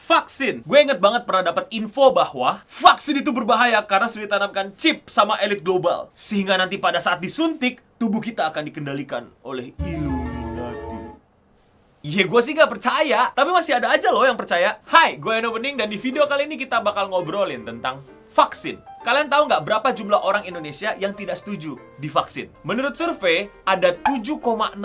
Vaksin. Gue inget banget pernah dapat info bahwa vaksin itu berbahaya karena sudah ditanamkan chip sama elit global. Sehingga nanti pada saat disuntik, tubuh kita akan dikendalikan oleh Illuminati. Iya, gue sih gak percaya, tapi masih ada aja loh yang percaya. Hai, gue Eno Bening dan di video kali ini kita bakal ngobrolin tentang vaksin. Kalian tahu nggak berapa jumlah orang Indonesia yang tidak setuju divaksin? Menurut survei, ada 7,6%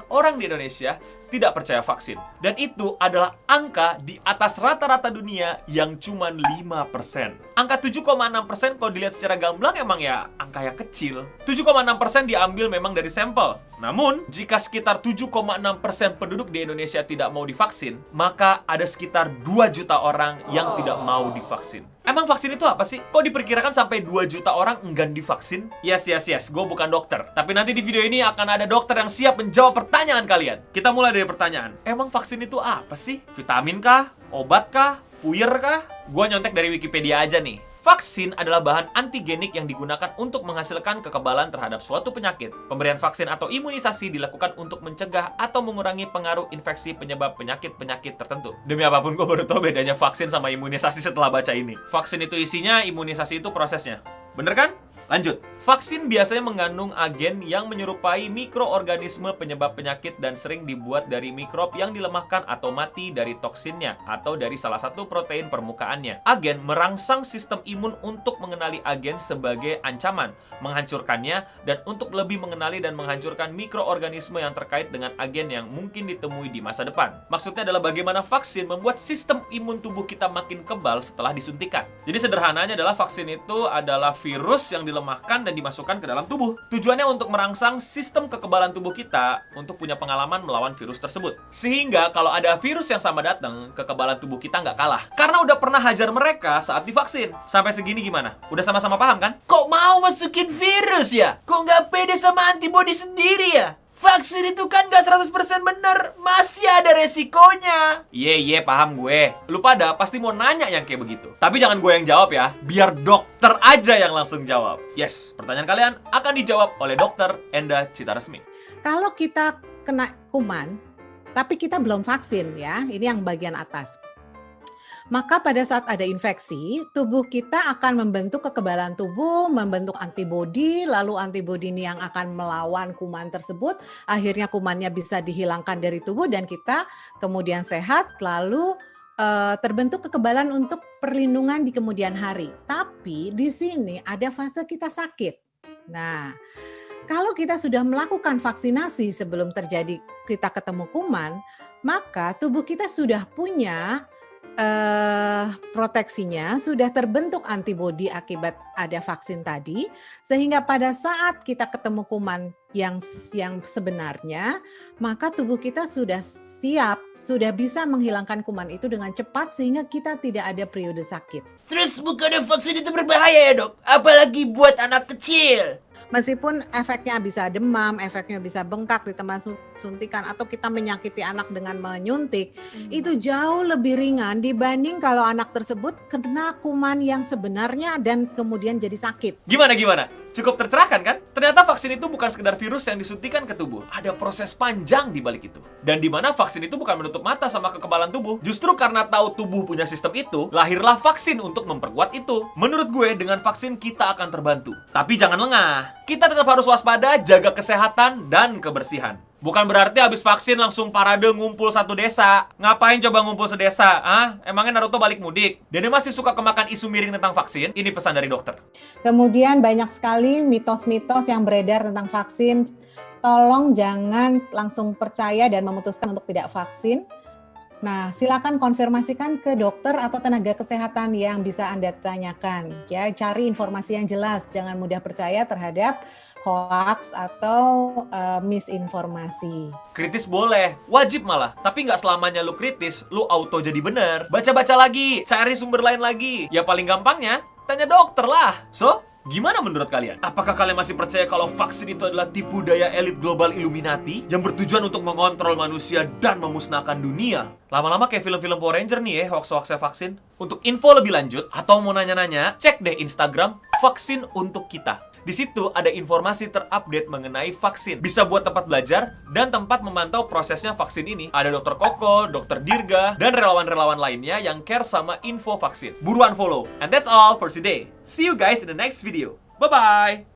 orang di Indonesia tidak percaya vaksin. Dan itu adalah angka di atas rata-rata dunia yang cuma 5%. Angka 7,6% kalau dilihat secara gamblang emang ya angka yang kecil. 7,6% diambil memang dari sampel. Namun, jika sekitar 7,6% penduduk di Indonesia tidak mau divaksin, maka ada sekitar 2 juta orang yang tidak mau divaksin. Emang vaksin itu apa sih? Kok diperkirakan sampai 2 juta orang enggan divaksin? Yes, gue bukan dokter. Tapi nanti di video ini akan ada dokter yang siap menjawab pertanyaan kalian. Kita mulai dari pertanyaan. Emang vaksin itu apa sih? Vitamin kah? Obat kah? Puyer kah? Gua nyontek dari Wikipedia aja nih. Vaksin adalah bahan antigenik yang digunakan untuk menghasilkan kekebalan terhadap suatu penyakit. Pemberian vaksin atau imunisasi dilakukan untuk mencegah atau mengurangi pengaruh infeksi penyebab penyakit-penyakit tertentu. Demi apapun, gue baru tahu bedanya vaksin sama imunisasi setelah baca ini. Vaksin itu isinya, imunisasi itu prosesnya. Bener kan? Lanjut. Vaksin biasanya mengandung agen yang menyerupai mikroorganisme penyebab penyakit dan sering dibuat dari mikrob yang dilemahkan atau mati dari toksinnya atau dari salah satu protein permukaannya. Agen merangsang sistem imun untuk mengenali agen sebagai ancaman, menghancurkannya, dan untuk lebih mengenali dan menghancurkan mikroorganisme yang terkait dengan agen yang mungkin ditemui di masa depan. Maksudnya adalah bagaimana vaksin membuat sistem imun tubuh kita makin kebal setelah disuntikan. Jadi sederhananya adalah vaksin itu adalah virus yang dilemahkan dan dimasukkan ke dalam tubuh. Tujuannya untuk merangsang sistem kekebalan tubuh kita untuk punya pengalaman melawan virus tersebut. Sehingga kalau ada virus yang sama datang, kekebalan tubuh kita nggak kalah. Karena udah pernah hajar mereka saat divaksin. Sampai segini gimana? Udah sama-sama paham kan? Kok mau masukin virus ya? Kok nggak pede sama antibody sendiri ya? Vaksin itu kan nggak 100% bener, masih ada resikonya. Iya, paham gue. Lu pada pasti mau nanya yang kayak begitu. Tapi jangan gue yang jawab ya, biar dokter aja yang langsung jawab. Yes, pertanyaan kalian akan dijawab oleh Dokter Enda Citaresmi. Kalau kita kena kuman, tapi kita belum vaksin ya, ini yang bagian atas. Maka pada saat ada infeksi, tubuh kita akan membentuk kekebalan tubuh, membentuk antibodi, lalu antibodi ini yang akan melawan kuman tersebut, akhirnya kumannya bisa dihilangkan dari tubuh dan kita kemudian sehat, lalu terbentuk kekebalan untuk perlindungan di kemudian hari. Tapi di sini ada fase kita sakit. Nah, kalau kita sudah melakukan vaksinasi sebelum terjadi kita ketemu kuman, maka tubuh kita sudah punya proteksinya, sudah terbentuk antibodi akibat ada vaksin tadi, sehingga pada saat kita ketemu kuman yang sebenarnya, maka tubuh kita sudah siap, sudah bisa menghilangkan kuman itu dengan cepat sehingga kita tidak ada periode sakit. Terus bukannya vaksin itu berbahaya ya dok? Apalagi buat anak kecil. Meskipun efeknya bisa demam, efeknya bisa bengkak di tempat suntikan, atau kita menyakiti anak dengan menyuntik, itu jauh lebih ringan dibanding kalau anak tersebut kena kuman yang sebenarnya dan kemudian jadi sakit. Gimana? Cukup tercerahkan kan? Ternyata vaksin itu bukan sekedar virus yang disuntikan ke tubuh. Ada proses panjang di balik itu. Dan di mana vaksin itu bukan menutup mata sama kekebalan tubuh. Justru karena tahu tubuh punya sistem itu, lahirlah vaksin untuk memperkuat itu. Menurut gue, dengan vaksin kita akan terbantu. Tapi jangan lengah. Kita tetap harus waspada, jaga kesehatan dan kebersihan. Bukan berarti habis vaksin langsung parade ngumpul satu desa. Ngapain coba ngumpul sedesa? Emangnya Naruto balik mudik? Dan yang masih suka kemakan isu miring tentang vaksin, ini pesan dari dokter. Kemudian banyak sekali mitos-mitos yang beredar tentang vaksin. Tolong jangan langsung percaya dan memutuskan untuk tidak vaksin. Nah, silakan konfirmasikan ke dokter atau tenaga kesehatan yang bisa Anda tanyakan. Ya, cari informasi yang jelas, jangan mudah percaya terhadap hoax atau misinformasi. Kritis boleh, wajib malah. Tapi nggak selamanya lu kritis, lu auto jadi bener. Baca-baca lagi, cari sumber lain lagi. Ya paling gampangnya, tanya dokter lah. So, gimana menurut kalian? Apakah kalian masih percaya kalau vaksin itu adalah tipu daya elit global Illuminati yang bertujuan untuk mengontrol manusia dan memusnahkan dunia? Lama-lama kayak film-film Power Ranger nih ya, hoax-hoaxnya vaksin. Untuk info lebih lanjut atau mau nanya-nanya, cek deh Instagram Vaksin Untuk Kita. Di situ ada informasi terupdate mengenai vaksin. Bisa buat tempat belajar dan tempat memantau prosesnya vaksin ini. Ada Dokter Koko, Dokter Dirga, dan relawan-relawan lainnya yang care sama info vaksin. Buruan follow. And that's all for today. See you guys in the next video. Bye-bye!